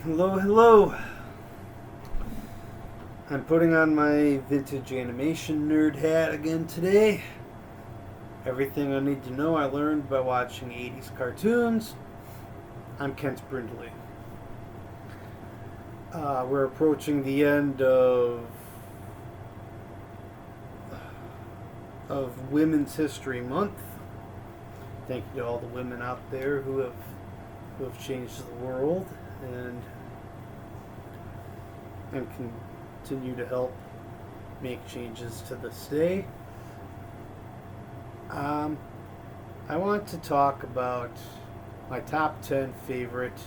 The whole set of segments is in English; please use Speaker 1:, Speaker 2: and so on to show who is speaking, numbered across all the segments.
Speaker 1: Hello, hello. I'm putting on my vintage animation nerd hat again today. Everything I need to know I learned by watching 80's cartoons. I'm Kent Brindley. We're approaching the end of Women's History Month. Thank you to all the women out there who have changed the world and continue to help make changes to this day. I want to talk about my top 10 favorite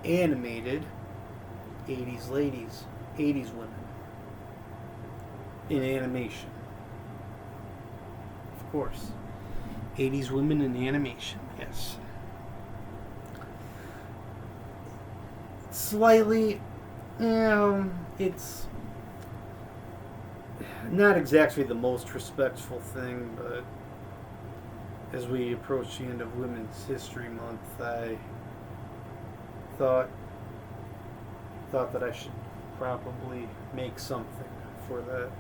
Speaker 1: animated 80s ladies, 80s women in animation. Of course, 80s women in animation, yes. Slightly, it's not exactly the most respectful thing, but as we approach the end of Women's History Month, I thought that I should probably make something for that.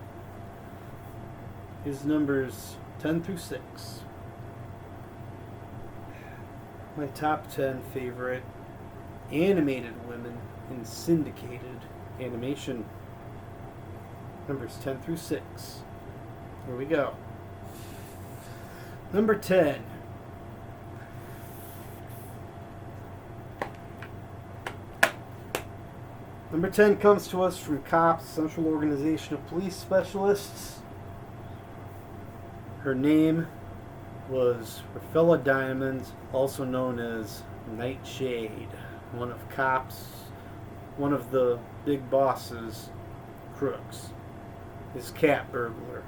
Speaker 1: Here's numbers 10 through 6. My top 10 favorite animated women in syndicated animation. Numbers 10 through 6. Here we go. Number 10. Number 10 comes to us from COPS, Central Organization of Police Specialists. Her name was Rafaela Diamonds, also known as Nightshade, one of COPS, one of the big boss's crooks, his cat burglar.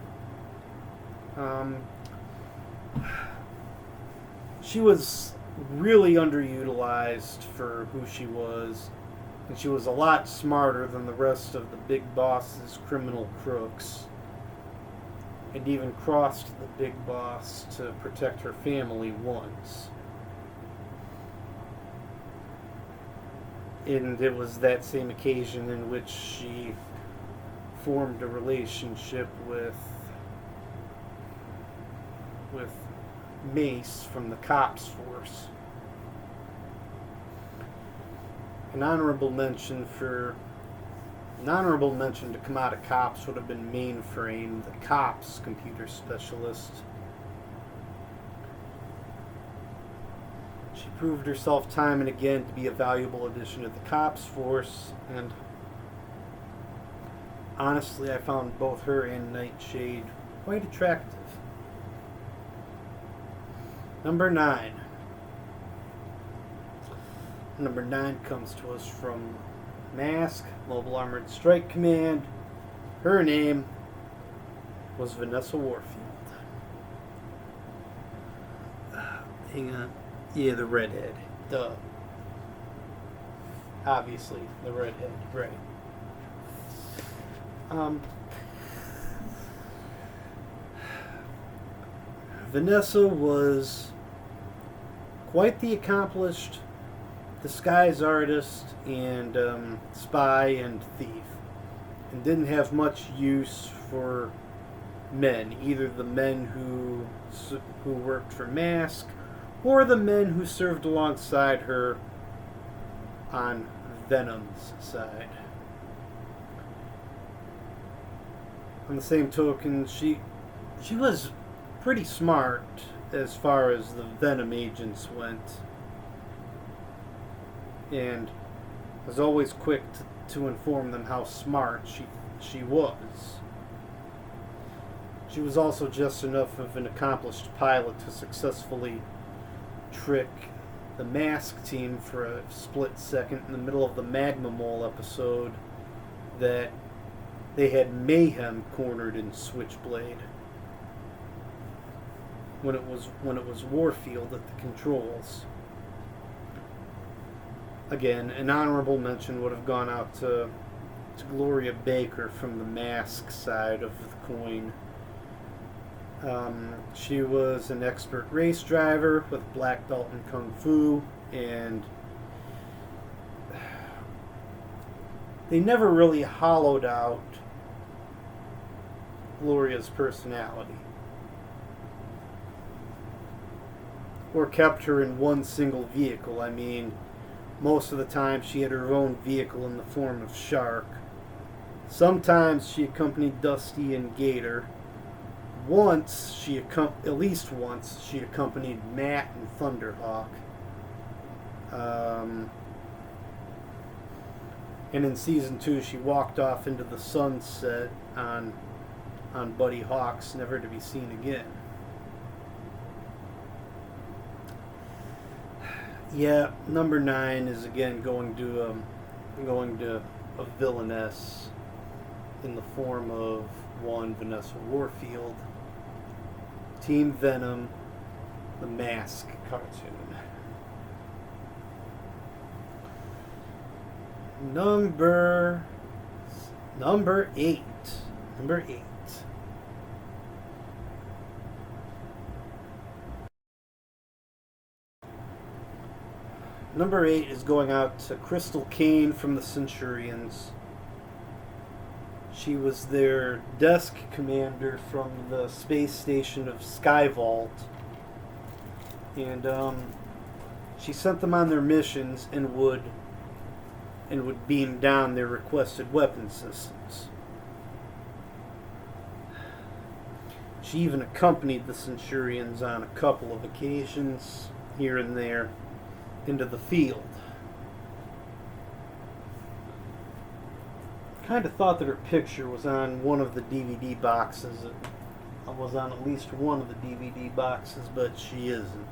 Speaker 1: She was really underutilized for who she was, and she was a lot smarter than the rest of the big boss's criminal crooks, and even crossed the big boss to protect her family once. And it was that same occasion in which she formed a relationship with Mace from the COPS force. An honorable mention to come out of COPS would have been Mainframe, the COPS computer specialist. She proved herself time and again to be a valuable addition to the COPS force, and honestly, I found both her and Nightshade quite attractive. Number 9. Number 9 comes to us from Mask, Mobile Armored Strike Command. Her name was Vanessa Warfield. Hang on. Yeah, the redhead. Duh. Obviously, the redhead. Right. Vanessa was quite the accomplished disguise artist and spy and thief, and didn't have much use for men, either the men who worked for Mask or the men who served alongside her on Venom's side. On the same token, she was pretty smart as far as the Venom agents went, and was always quick to inform them how smart she was. She was also just enough of an accomplished pilot to successfully trick the Mask team for a split second in the middle of the Magma Mole episode that they had Mayhem cornered in Switchblade when it was Warfield at the controls. Again, an honorable mention would have gone out to Gloria Baker from the Mask side of the coin. She was an expert race driver with black belt in Kung Fu, and they never really hollowed out Gloria's personality, or kept her in one single vehicle. I mean, most of the time she had her own vehicle in the form of Shark. Sometimes she accompanied Dusty and Gator. At least once, she accompanied Matt and Thunderhawk. And in season 2, she walked off into the sunset on Buddy Hawks, never to be seen again. Yeah, number 9 is again going to a villainess in the form of one Vanessa Warfield. Team Venom, the Mask cartoon. Number 8. Number 8. Number 8 is going out to Crystal Kane from the Centurions. She was their desk commander from the space station of Skyvault. And she sent them on their missions and would beam down their requested weapon systems. She even accompanied the Centurions on a couple of occasions here and there into the field. Kind of thought that her picture was on one of the DVD boxes. It was on at least one of the DVD boxes, but she isn't.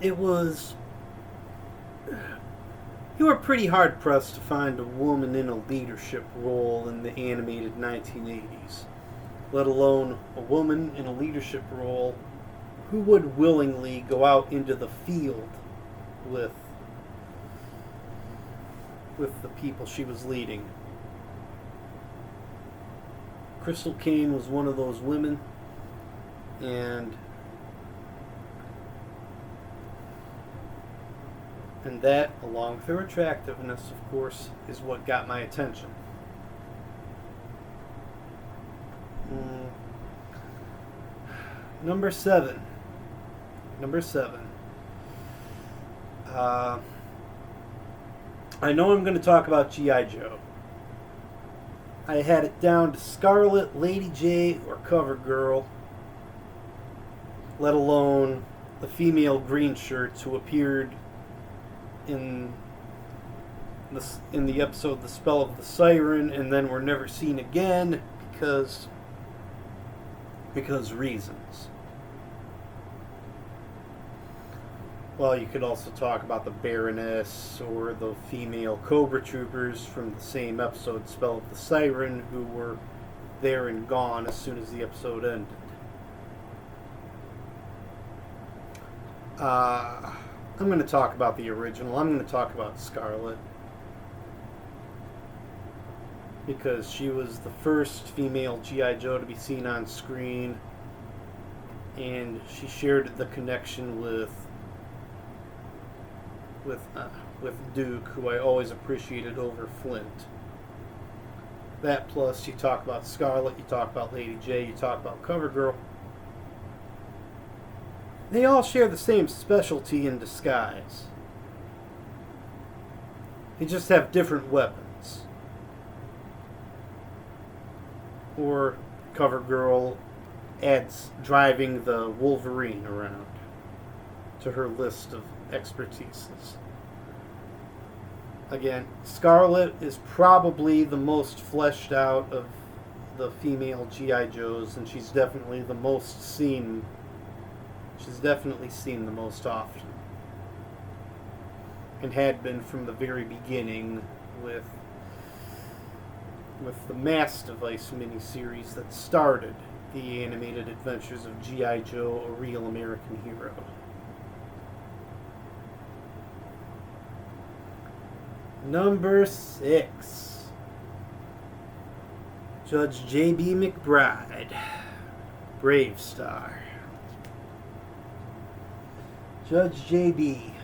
Speaker 1: You were pretty hard pressed to find a woman in a leadership role in the animated 1980s, let alone a woman in a leadership role who would willingly go out into the field with the people she was leading. Crystal Kane was one of those women, and that, along with her attractiveness, of course, is what got my attention. Number 7. I know I'm going to talk about G.I. Joe. I had it down to Scarlet, Lady J, or Covergirl, let alone the female green shirts who appeared in the episode The Spell of the Siren and then were never seen again because reasons. Well, you could also talk about the Baroness or the female Cobra Troopers from the same episode, Spell of the Siren, who were there and gone as soon as the episode ended. I'm going to talk about the original. I'm going to talk about Scarlet, because she was the first female G.I. Joe to be seen on screen, and she shared the connection with Duke, who I always appreciated over Flint. That plus, you talk about Scarlet, you talk about Lady J, you talk about Covergirl. They all share the same specialty in disguise. They just have different weapons. Or Covergirl adds driving the Wolverine around to her list of expertises. Again, Scarlet is probably the most fleshed out of the female G.I. Joes, and she's definitely the most seen. She's definitely seen the most often, and had been from the very beginning with the Mass Device miniseries that started the animated adventures of G.I. Joe, a Real American Hero. Number 6. Judge J.B. McBride, Brave Star. Judge J.B.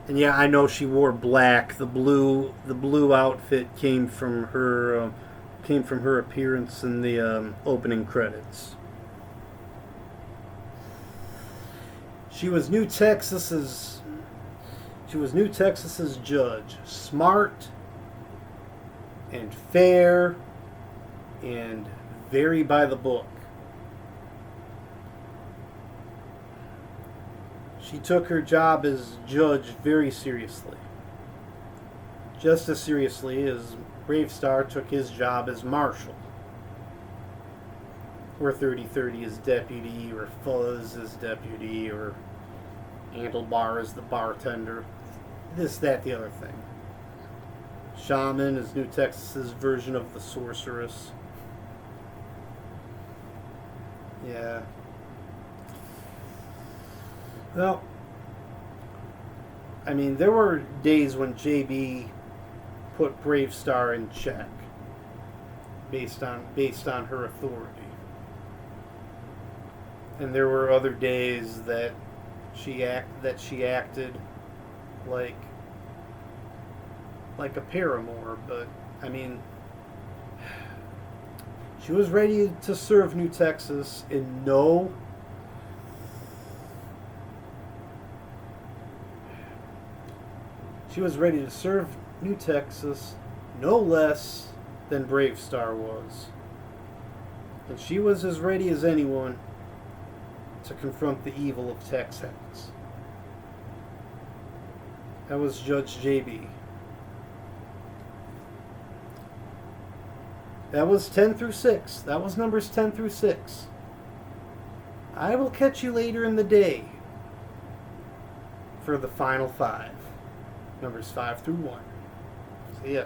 Speaker 1: And yeah, I know she wore black. The blue outfit came from her appearance in the opening credits. She was New Texas's judge. Smart and fair and very by the book. She took her job as judge very seriously. Just as seriously as Bravestar took his job as marshal. Or 3030 as deputy, or Fuzz as deputy, or Handlebar as the bartender. This, that, the other thing. Shaman is New Texas's version of the sorceress. Yeah. Well, I mean, there were days when JB put Bravestar in check based on her authority. And there were other days that she acted like a paramour, but I mean, she was ready to serve New Texas in She was ready to serve New Texas no less than Bravestar was. And she was as ready as anyone to confront the evil of Texas. That was Judge JB. That was 10 through 6. That was numbers 10 through 6. I will catch you later in the day for the final 5. Numbers 5 through 1. See ya.